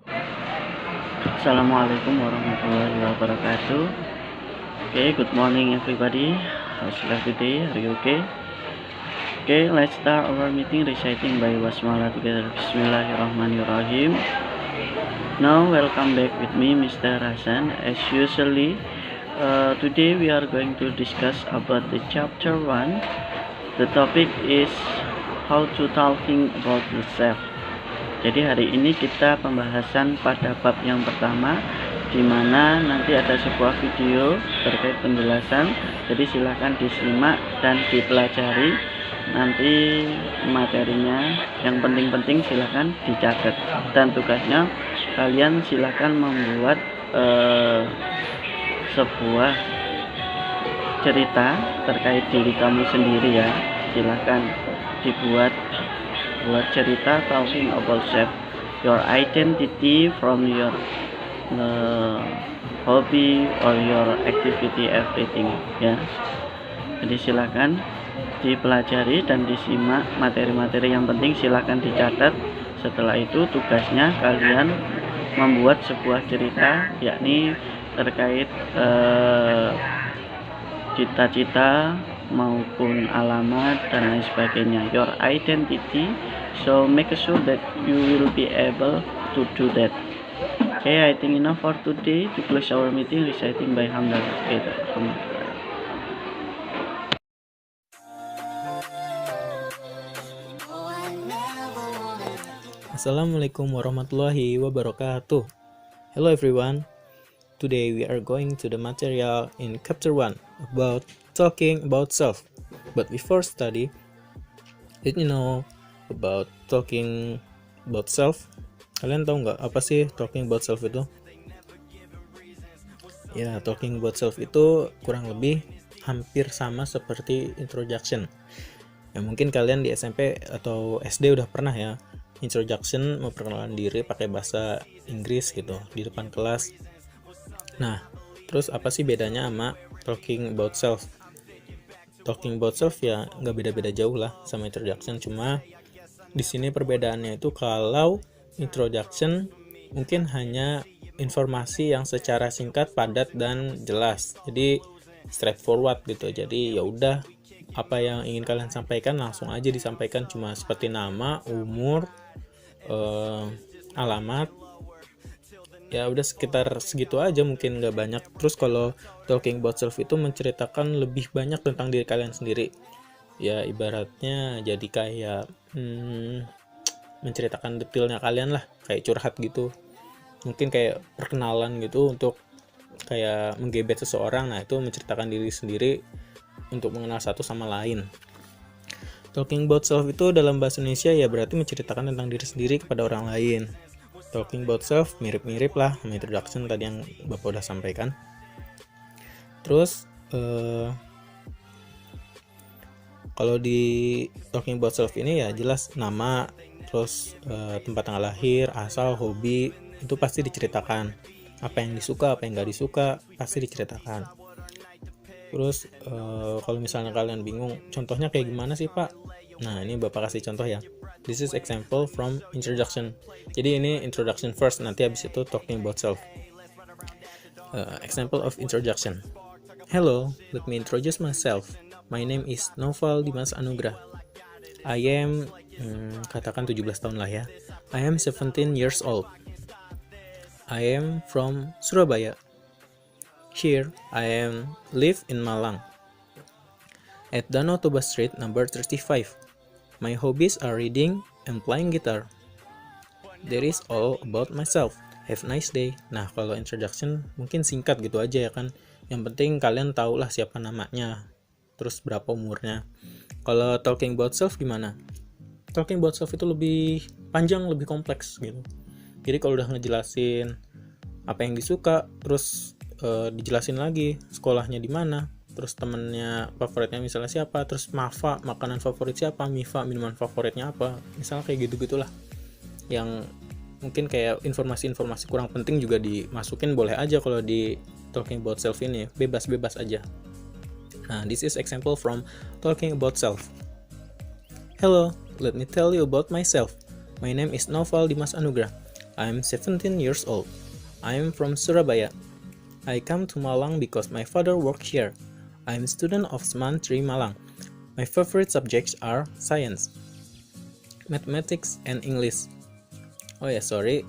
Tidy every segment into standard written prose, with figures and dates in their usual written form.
Assalamualaikum warahmatullahi wabarakatuh. Okay, good morning everybody. How's life today? Are you okay? Okay, let's start our meeting reciting by basmalah together. Bismillahirrahmanirrahim. Now, welcome back with me, Mr. Hasan. As usually, today we are going to discuss about the chapter 1. The topic is how to talking about yourself. Jadi hari ini kita pembahasan pada bab yang pertama, di mana nanti ada sebuah video terkait penjelasan. Jadi silahkan disimak dan dipelajari. Nanti materinya yang penting-penting silahkan dicatat. Dan tugasnya kalian silahkan membuat sebuah cerita terkait diri kamu sendiri ya. Silahkan dibuat cerita talking about self, your identity from your hobby or your activity, everything ya. Jadi silakan dipelajari dan disimak materi-materi yang penting, silakan dicatat. Setelah itu tugasnya kalian membuat sebuah cerita, yakni terkait cita-cita maupun alamat dan lain sebagainya, your identity. So make sure that you will be able to do that. Okay, I think enough for today. To close our meeting, reciting by Hamdan. Okay, Assalamualaikum warahmatullahi wabarakatuh. Hello everyone. Today we are going to the material in chapter 1 about talking about self. But before study, did you know about talking about self? Kalian tahu nggak apa sih talking about self itu? Ya, talking about self itu kurang lebih hampir sama seperti introduction. Ya, mungkin kalian di SMP atau SD udah pernah ya introduction, memperkenalkan diri pakai bahasa Inggris gitu di depan kelas. Nah, terus apa sih bedanya sama talking about self? Talking about self ya nggak beda-beda jauh lah sama introduction, cuma di sini perbedaannya itu kalau introduction mungkin hanya informasi yang secara singkat, padat dan jelas. Jadi straightforward gitu. Jadi ya udah, apa yang ingin kalian sampaikan langsung aja disampaikan, cuma seperti nama, umur, alamat. Ya udah sekitar segitu aja, mungkin nggak banyak. Terus kalau talking about self itu menceritakan lebih banyak tentang diri kalian sendiri. Ya ibaratnya jadi kayak menceritakan detailnya kalian lah, kayak curhat gitu. Mungkin kayak perkenalan gitu untuk kayak menggebet seseorang. Nah itu menceritakan diri sendiri untuk mengenal satu sama lain. Talking about self itu dalam bahasa Indonesia ya berarti menceritakan tentang diri sendiri kepada orang lain. Talking about self mirip-mirip lah sama introduction tadi yang Bapak udah sampaikan. Terus kalau di talking about self ini ya jelas nama, terus tempat tanggal lahir, asal, hobi, itu pasti diceritakan. Apa yang disuka, apa yang nggak disuka, pasti diceritakan. Terus kalau misalnya kalian bingung, contohnya kayak gimana sih Pak? Nah ini Bapak kasih contoh ya. This is example from introduction. Jadi ini introduction first, nanti habis itu talking about self. Example of introduction. Hello, let me introduce myself. My name is Noval Dimas Anugrah. I am, katakan 17 tahun lah ya. I am 17 years old. I am from Surabaya. Here, I am live in Malang. At Danau Toba Street, number 35. My hobbies are reading and playing guitar. That is all about myself. Have a nice day. Nah, kalau introduction mungkin singkat gitu aja ya kan. Yang penting kalian tahulah siapa namanya, terus berapa umurnya. Kalau talking about self gimana? Talking about self itu lebih panjang, lebih kompleks gitu. Jadi kalau udah ngejelasin apa yang disuka, terus dijelasin lagi sekolahnya di mana, terus temennya favoritnya misalnya siapa, terus Mafa makanan favorit siapa, Mifa minuman favoritnya apa, misalnya kayak gitu-gitulah. Yang mungkin kayak informasi-informasi kurang penting juga dimasukin boleh aja kalau di talking about self ini, bebas-bebas aja. Nah, this is example from talking about self. Hello, let me tell you about myself. My name is Noval Dimas Anugrah. I'm 17 years old. I'm from Surabaya. I come to Malang because my father works here. I'm a student of Seman 3 Malang. My favorite subjects are science, mathematics, and English. Oh ya, sorry,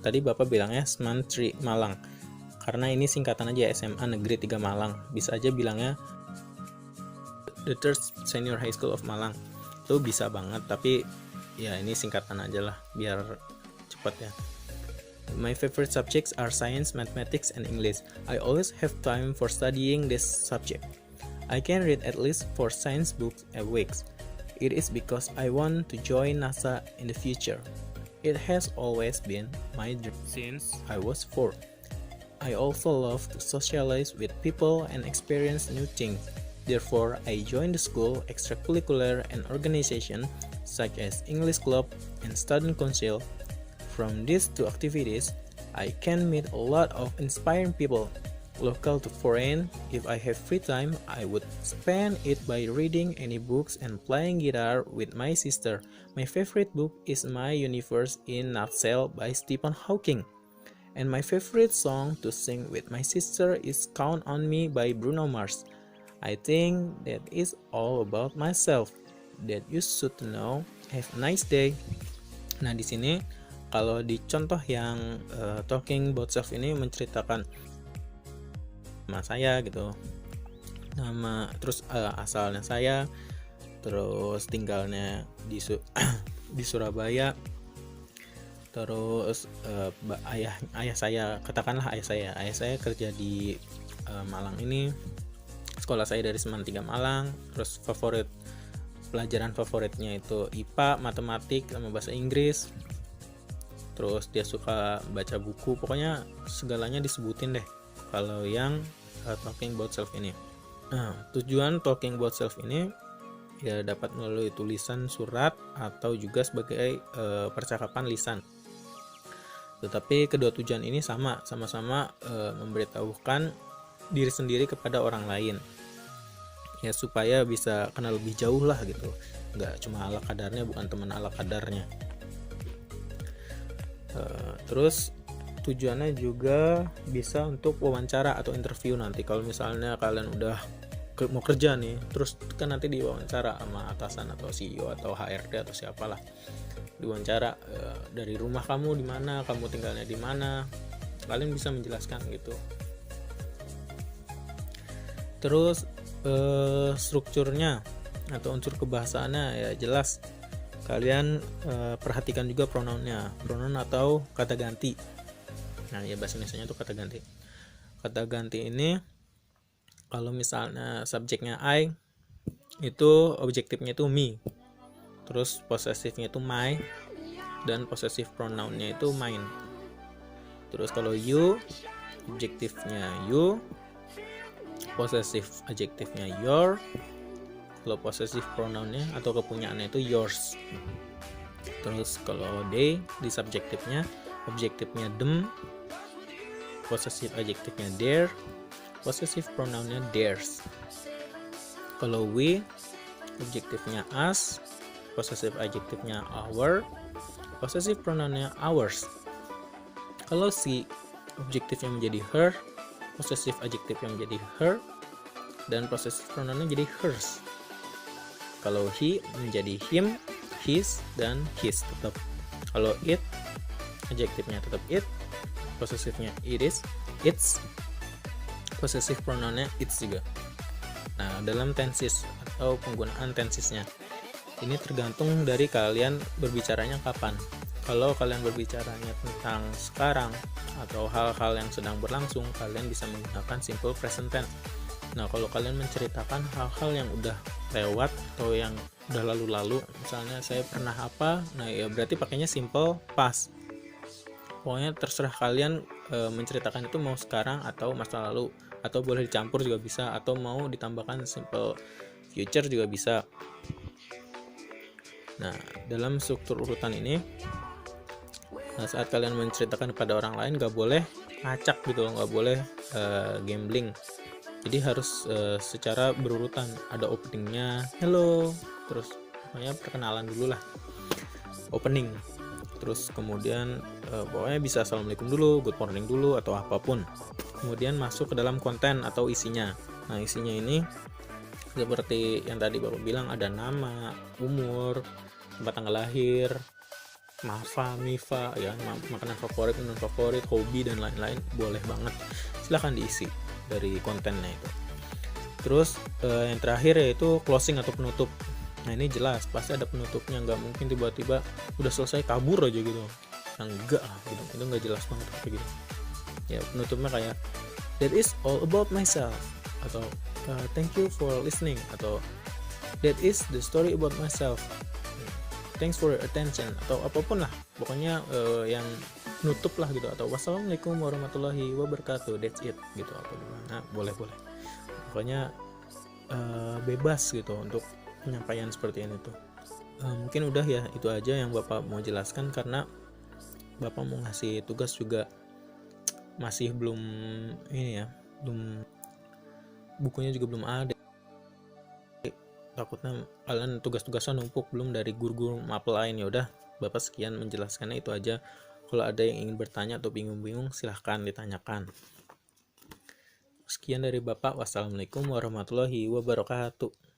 tadi Bapak bilangnya Seman 3 Malang. Karena ini singkatan aja SMA Negeri 3 Malang. Bisa aja bilangnya The Third Senior High School of Malang. Itu bisa banget, tapi ya ini singkatan aja lah biar cepat ya. My favorite subjects are science, mathematics, and English. I always have time for studying this subject. I can read at least 4 science books a week. It is because I want to join NASA in the future. It has always been my dream since I was 4. I also love to socialize with people and experience new things. Therefore, I joined the school extracurricular and organization such as English Club and Student Council. From these two activities, I can meet a lot of inspiring people, local to foreign. If I have free time, I would spend it by reading any books and playing guitar with my sister. My favorite book is My Universe in Nutshell by Stephen Hawking. And my favorite song to sing with my sister is Count on Me by Bruno Mars. I think that is all about myself that you should know. Have a nice day. Nah, di sini kalau di contoh yang talking about self ini menceritakan nama saya gitu. Nama terus asalnya saya, terus tinggalnya di di Surabaya. Terus ayah saya, katakanlah ayah saya kerja di Malang ini. Sekolah saya dari Seman 3 Malang. Terus pelajaran favoritnya itu IPA, matematik, sama bahasa Inggris. Terus dia suka baca buku, pokoknya segalanya disebutin deh kalau yang talking about self ini. Nah, tujuan talking about self ini ya dapat melalui tulisan, surat, atau juga sebagai percakapan lisan. Tetapi kedua tujuan ini sama-sama memberitahukan diri sendiri kepada orang lain. Ya supaya bisa kenal lebih jauh lah gitu. Nggak cuma ala kadarnya, bukan teman ala kadarnya. Terus tujuannya juga bisa untuk wawancara atau interview nanti. Kalau misalnya kalian udah mau kerja nih, terus kan nanti diwawancara sama atasan atau CEO atau HRD atau siapalah, diwawancara dari rumah kamu di mana, kamu tinggalnya di mana, kalian bisa menjelaskan gitu. Terus strukturnya atau unsur kebahasaannya ya jelas kalian perhatikan juga pronoun atau kata ganti. Nah ya bahasa Indonesianya itu kata ganti. Kata ganti ini kalau misalnya subjeknya I, itu objektifnya itu me, terus possessifnya itu my, dan possessive pronounnya itu mine. Terus kalau you, objektifnya you, possessive adjektifnya your, kalau possessive pronounnya atau kepunyaannya itu yours. Terus kalau they, di subjektifnya, objektifnya them, possessive adjektifnya their, possessive pronounnya theirs. Kalau we, objektifnya us, possessive adjektifnya our, possessive pronounnya ours. Kalau she, objektifnya menjadi her, possessive adjektifnya menjadi her, dan possessive pronounnya menjadi hers. Kalau he menjadi him, his, dan his tetap. Kalau it, adjektifnya tetap it, possessivenya it is, its, possessive pronounnya it's juga. Nah, dalam tenses atau penggunaan tensesnya ini tergantung dari kalian berbicaranya kapan. Kalau kalian berbicaranya tentang sekarang atau hal-hal yang sedang berlangsung, kalian bisa menggunakan simple present tense. Nah, kalau kalian menceritakan hal-hal yang udah lewat atau yang udah lalu-lalu, misalnya saya pernah apa, nah ya berarti pakainya simple past. Pokoknya terserah kalian menceritakan itu mau sekarang atau masa lalu, atau boleh dicampur juga bisa, atau mau ditambahkan simple future juga bisa. Nah, dalam struktur urutan ini, saat kalian menceritakan kepada orang lain gak boleh ngacak gitu, gak boleh gambling. Jadi harus secara berurutan. Ada openingnya, hello, terus pokoknya perkenalan dulu lah, opening. terus kemudian pokoknya bisa assalamualaikum dulu, good morning dulu, atau apapun. Kemudian masuk ke dalam konten atau isinya. Nah, isinya ini seperti yang tadi Bapak bilang, ada nama, umur, tempat tanggal lahir, Mafa, Mifa, ya, makanan favorit, non favorit, hobi, dan lain-lain. Boleh banget, silahkan diisi dari kontennya itu. Terus yang terakhir yaitu closing atau penutup. Nah, ini jelas pasti ada penutupnya, nggak mungkin tiba-tiba udah selesai kabur aja gitu. Nah, enggak lah gitu, itu nggak jelas banget kayak gitu. Ya, penutupnya kayak that is all about myself, atau thank you for listening, atau that is the story about myself, thanks for your attention, atau apapun lah pokoknya yang nutup lah gitu, atau wassalamualaikum warahmatullahi wabarakatuh, that's it gitu, apa gimana boleh pokoknya bebas gitu untuk penyampaian seperti ini tuh. Mungkin udah ya, itu aja yang Bapak mau jelaskan, karena Bapak mau ngasih tugas juga masih belum ini ya, belum, bukunya juga belum ada, takutnya kalian tugas-tugasnya numpuk belum dari guru-guru mapel lain. Ya udah, Bapak sekian menjelaskannya itu aja. Kalau ada yang ingin bertanya atau bingung-bingung, silahkan ditanyakan. Sekian dari Bapak, wassalamualaikum warahmatullahi wabarakatuh.